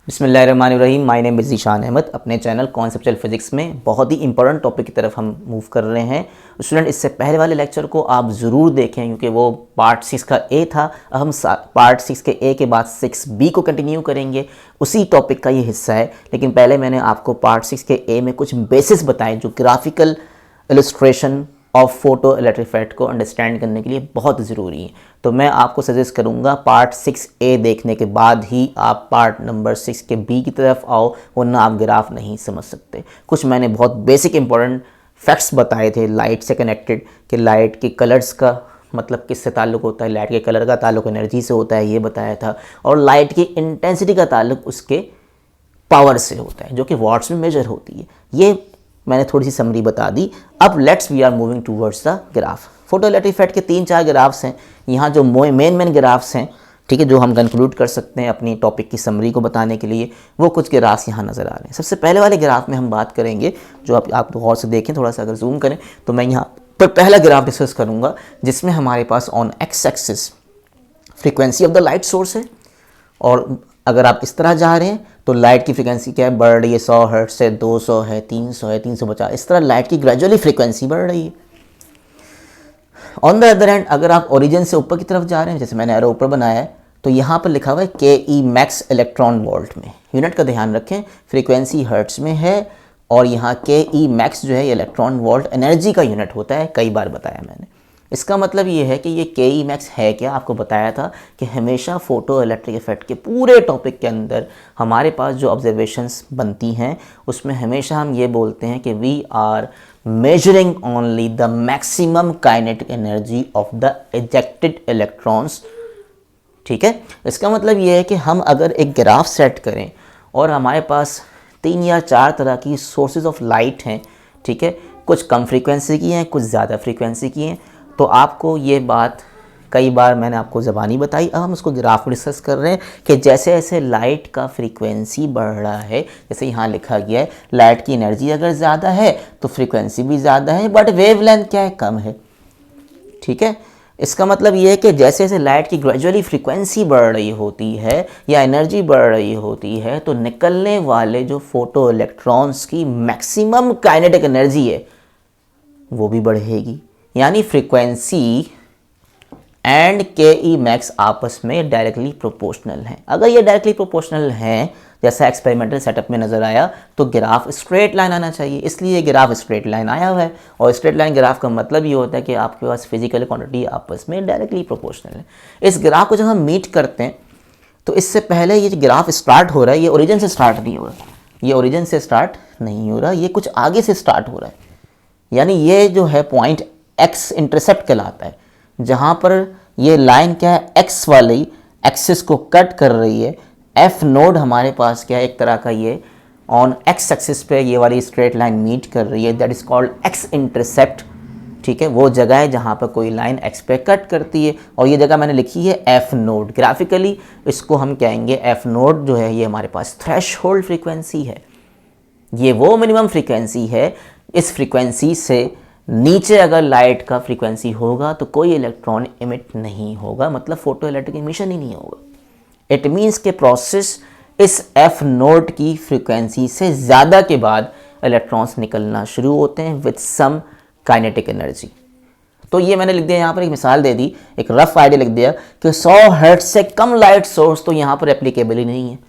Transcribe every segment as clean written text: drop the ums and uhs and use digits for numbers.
बिस्मिल्लाहिर्रहमानिर्रहीम। My name is Zeeshan Ahmed. अपने channel conceptual physics में बहुत ही इंपॉर्टेंट टॉपिक की तरफ हम मूव कर रहे हैं। स्टूडेंट, इससे पहले वाले लेक्चर को आप ज़रूर देखें क्योंकि वो पार्ट 6 का ए था। अब हम पार्ट 6 के ए के बाद 6B को कंटिन्यू करेंगे, उसी टॉपिक का ये हिस्सा है। लेकिन पहले मैंने आपको पार्ट 6 के ए में कुछ बेसिस बताए जो graphical illustration of photo electric effect को अंडरस्टैंड करने के लिए बहुत ज़रूरी है। तो मैं आपको सजेस्ट करूंगा पार्ट 6A देखने के बाद ही आप पार्ट नंबर 6 के B की तरफ आओ, वरना आप ग्राफ नहीं समझ सकते। कुछ मैंने बहुत बेसिक इंपॉर्टेंट फैक्ट्स बताए थे लाइट से कनेक्टेड, कि लाइट के कलर्स का मतलब किससे ताल्लुक़ होता है, लाइट के कलर का ताल्लुक़ एनर्जी से होता है, ये बताया था। और लाइट की इंटेंसिटी का ताल्लुक़ उसके पावर से होता है जो कि वॉट्स में मेजर होती है। ये मैंने थोड़ी सी समरी बता दी। अब let's we are moving towards the graph. Photo electric effect के 3-4 ग्राफ्स हैं यहाँ जो मेन ग्राफ्स हैं, ठीक है, जो हम कंक्लूड कर सकते हैं अपनी टॉपिक की समरी को बताने के लिए। वो कुछ ग्राफ्स यहाँ नज़र आ रहे हैं। सबसे पहले वाले ग्राफ में हम बात करेंगे, जो आप गौर से देखें, थोड़ा सा अगर जूम करें तो मैं यहाँ पर पहला ग्राफ डिस्कस करूँगा जिसमें हमारे pass on x axis frequency of the light source है। और अगर आप इस तरह जा रहे हैं तो लाइट की फ्रीक्वेंसी क्या है, बढ़ रही है। 100 हर्ट्ज से 200 है, 300 है, 350। इस तरह लाइट की ग्रेजुअली फ्रीक्वेंसी बढ़ रही है। ऑन द अदर हैंड, अगर आप ओरिजिन से ऊपर की तरफ जा रहे हैं, जैसे मैंने एरो ऊपर बनाया है, तो यहाँ पर लिखा हुआ है के मैक्स इलेक्ट्रॉन वोल्ट में। यूनिट का ध्यान रखें, फ्रीक्वेंसी हर्ट्ज में है और यहाँ के मैक्स जो है ये इलेक्ट्रॉन वोल्ट एनर्जी का यूनिट होता है, कई बार बताया मैंने। इसका मतलब ये है कि ये के मैक्स है क्या, आपको बताया था कि हमेशा फोटो इलेक्ट्रिक इफेक्ट के पूरे टॉपिक के अंदर हमारे पास जो ऑब्जर्वेशंस बनती हैं उसमें हमेशा हम ये बोलते हैं कि we are measuring only the maximum kinetic energy of the ejected electrons. ठीक है, इसका मतलब ये है कि हम अगर एक ग्राफ सेट करें और हमारे पास 3 या 4 तरह की सोर्सेज ऑफ लाइट हैं, ठीक है, कुछ कम फ्रीक्वेंसी की हैं, कुछ ज़्यादा फ्रीक्वेंसी की हैं, तो आपको ये बात कई बार मैंने आपको ज़बानी बताई। अब हम उसको ग्राफ डिस्कस कर रहे हैं कि जैसे जैसे लाइट का फ्रीक्वेंसी बढ़ रहा है, जैसे यहाँ लिखा गया है लाइट की एनर्जी अगर ज़्यादा है तो फ्रीक्वेंसी भी ज़्यादा है, बट वेवलेंथ क्या है, कम है। ठीक है, इसका मतलब ये है कि जैसे जैसे लाइट की ग्रेजुअली फ्रीक्वेंसी बढ़ रही होती है या एनर्जी बढ़ रही होती है तो निकलने वाले जो फोटो इलेक्ट्रॉन्स की मैक्सिमम काइनेटिक एनर्जी है वो भी बढ़ेगी। यानी फ्रीक्वेंसी एंड के मैक्स आपस में डायरेक्टली प्रोपोर्शनल हैं। अगर ये डायरेक्टली प्रोपोर्शनल हैं, जैसा एक्सपेरिमेंटल सेटअप में नज़र आया, तो ग्राफ स्ट्रेट लाइन आना चाहिए। इसलिए ग्राफ स्ट्रेट लाइन आया हुआ है। और स्ट्रेट लाइन ग्राफ का मतलब ये होता है कि आपके पास फिजिकल क्वांटिटी आपस में डायरेक्टली प्रोपोर्शनल है। इस ग्राफ को जब हम मीट करते हैं तो इससे पहले ये जो ग्राफ स्टार्ट हो रहा है ये ओरिजिन से स्टार्ट नहीं हो रहा, ये ओरिजिन से स्टार्ट नहीं हो रहा, ये कुछ आगे से स्टार्ट हो रहा है। यानी ये जो है पॉइंट एक्स इंटरसेप्ट कहलाता है, जहाँ पर ये लाइन क्या है, एक्स वाली एक्सिस को कट कर रही है। एफ नोड हमारे पास क्या है, एक तरह का ये ऑन एक्स एक्सिस पे ये वाली स्ट्रेट लाइन मीट कर रही है, that is called x intercept. ठीक है, वो जगह है जहाँ पर कोई लाइन एक्स पे कट करती है और ये जगह मैंने लिखी है एफ नोड। ग्राफिकली इसको हम कहेंगे एफ नोड जो है ये हमारे पास थ्रेशहोल्ड फ्रीक्वेंसी है। ये वो मिनिमम फ्रीक्वेंसी है, इस फ्रीक्वेंसी से नीचे अगर लाइट का फ्रीक्वेंसी होगा तो कोई इलेक्ट्रॉन इमिट नहीं होगा, मतलब फोटो इलेक्ट्रिक इमिशन ही नहीं होगा। इट मीन्स के प्रोसेस इस एफ नोड की फ्रीक्वेंसी से ज़्यादा के बाद इलेक्ट्रॉन्स निकलना शुरू होते हैं विद सम काइनेटिक एनर्जी। तो ये मैंने लिख दिया यहाँ पर, एक मिसाल दे दी, एक रफ आइडिया लिख दिया कि 100 हर्ट्ज से कम लाइट सोर्स तो यहाँ पर एप्लीकेबल ही नहीं है।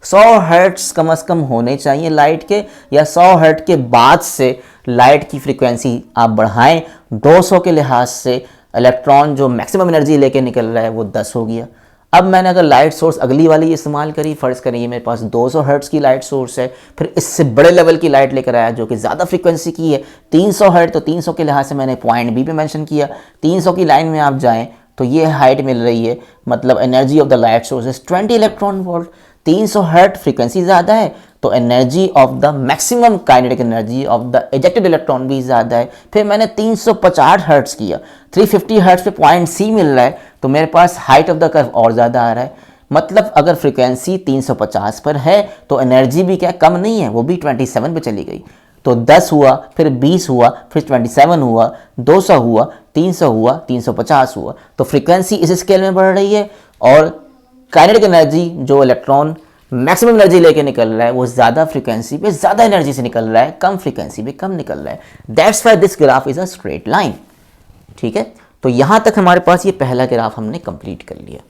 100 हर्ट्ज कम से कम होने चाहिए लाइट के, या 100 हर्ट्ज के बाद से लाइट की फ्रीक्वेंसी आप बढ़ाएं 200 के लिहाज से इलेक्ट्रॉन जो मैक्सिमम एनर्जी लेके निकल रहा है वो 10 हो गया। अब मैंने अगर लाइट सोर्स अगली वाली इस्तेमाल करी, फ़र्ज़ करें ये मेरे पास 200 हर्ट्ज की लाइट सोर्स है, फिर इससे बड़े लेवल की लाइट लेकर आया जो कि ज़्यादा फ्रीक्वेंसी की है, 300 हर्ट्ज, तो 300 के लिहाज से मैंने पॉइंट बी पे मेंशन किया। 300 की लाइन में आप जाएँ तो ये हाइट मिल रही है, मतलब energy of the light source is 20 electron volt. 300 hertz frequency ज़्यादा है तो energy of the maximum kinetic energy of the ejected electron भी ज़्यादा है। फिर मैंने 350 हर्ट्ज किया, 350 हर्ट्ज पे पॉइंट सी मिल रहा है, तो मेरे पास हाइट ऑफ द कर्व और ज़्यादा आ रहा है। मतलब अगर फ्रीक्वेंसी 350 पर है तो एनर्जी भी क्या कम नहीं है, वो भी 27 पे चली गई। तो 10 हुआ, फिर 20 हुआ, फिर 27 हुआ, 200 हुआ, 300 हुआ, 350 हुआ। तो फ्रीक्वेंसी इस स्केल में बढ़ रही है और काइनेटिक एनर्जी जो इलेक्ट्रॉन मैक्सिमम एनर्जी लेके निकल रहा है वो ज़्यादा फ्रीक्वेंसी पे ज़्यादा एनर्जी से निकल रहा है, कम फ्रीक्वेंसी पे कम निकल रहा है। That's why this graph is a straight line. ठीक है, तो यहाँ तक हमारे पास ये पहला ग्राफ हमने कंप्लीट कर लिया।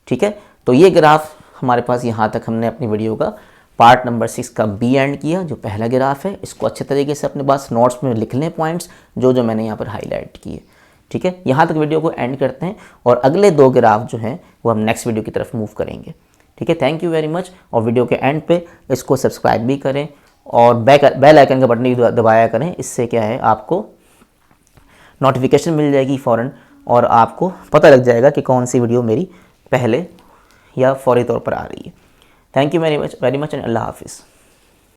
ठीक है, तो ये ग्राफ हमारे पास यहाँ तक हमने अपनी वीडियो का पार्ट नंबर 6 का बी एंड किया। जो पहला ग्राफ है इसको अच्छे तरीके से अपने पास नोट्स में लिख लें पॉइंट्स जो जो मैंने यहाँ पर हाईलाइट किए। ठीक है, यहाँ तक वीडियो को एंड करते हैं और अगले 2 ग्राफ जो हैं वो हम नेक्स्ट वीडियो की तरफ मूव करेंगे। ठीक है, थैंक यू वेरी मच। और वीडियो के एंड पे इसको सब्सक्राइब भी करें और बेल आइकन का बटन भी दबाया करें। इससे क्या है, आपको नोटिफिकेशन मिल जाएगी फ़ौरन और आपको पता लग जाएगा कि कौन सी वीडियो मेरी पहले या फौरी तौर पर आ रही है। Thank you very much and अल्लाह हाफिज़।